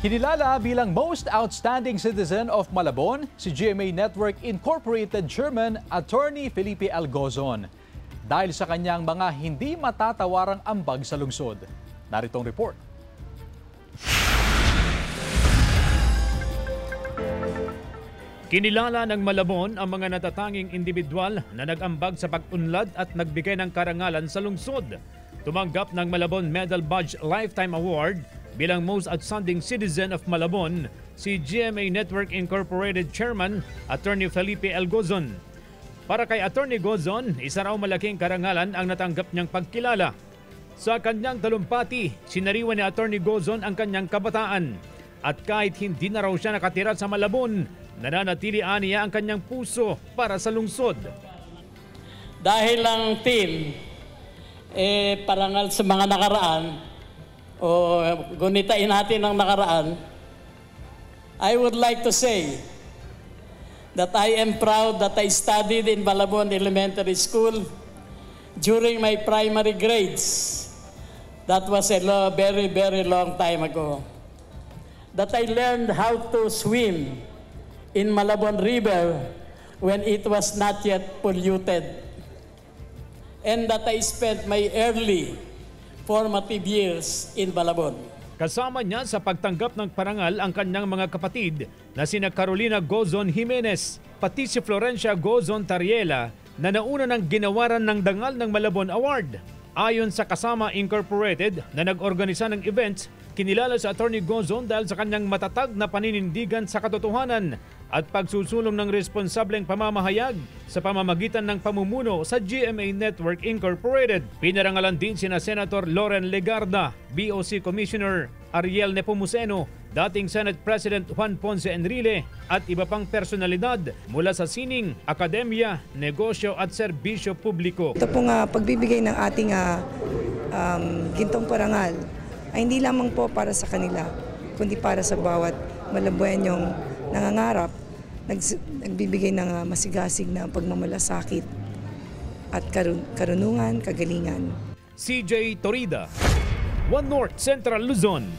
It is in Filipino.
Kinilala bilang Most Outstanding Citizen of Malabon, si GMA Network Incorporated Chairman Attorney Felipe Algozon. Dahil sa kanyang mga hindi matatawarang ambag sa lungsod. Narito ang report. Kinilala ng Malabon ang mga natatanging individual na nag-ambag sa pag-unlad at nagbigay ng karangalan sa lungsod. Tumanggap ng Malabon Medal Badge Lifetime Award bilang Most Outstanding Citizen of Malabon si GMA Network Incorporated Chairman Attorney Felipe Algozon. Para kay Attorney Gozon, isa raw malaking karangalan ang natanggap niyang pagkilala. Sa kanyang talumpati, sinariwan ni Attorney Gozon ang kanyang kabataan. At kahit hindi na raw siya nakatira sa Malabon, nananatili niya ang kanyang puso para sa lungsod. Dahil ang team, parangal sa mga nakaraan, o gunitain natin ang nakaraan, I would like to say that I am proud that I studied in Malabon Elementary School during my primary grades. That was a very, very long time ago. That I learned how to swim in Malabon River when it was not yet polluted. And that I spent my early formative years in Malabon. Kasama niya sa pagtanggap ng parangal ang kanyang mga kapatid na sina Carolina Gozon Jimenez, pati si Florencia Gozon Tariela na nauna ng ginawaran ng Dangal ng Malabon Award. Ayon sa Kasama Incorporated na nag-organisa ng events, kinilala sa Attorney Gozon dahil sa kanyang matatag na paninindigan sa katotohanan at pagsusulong ng responsableng pamamahayag sa pamamagitan ng pamumuno sa GMA Network Incorporated. Pinarangalan din sina Senator Loren Legarda, BOC Commissioner Ariel Nepomuceno, dating Senate President Juan Ponce Enrile at iba pang personalidad mula sa sining, akademya, negosyo at serbisyo publiko. Ito pong pagbibigay ng ating gintong parangal ay hindi lamang po para sa kanila, kundi para sa bawat Malabuenyong nangangarap, nagbibigay ng masigasig na pagmamalasakit at karunungan, kagalingan. CJ Torida, One North Central Luzon.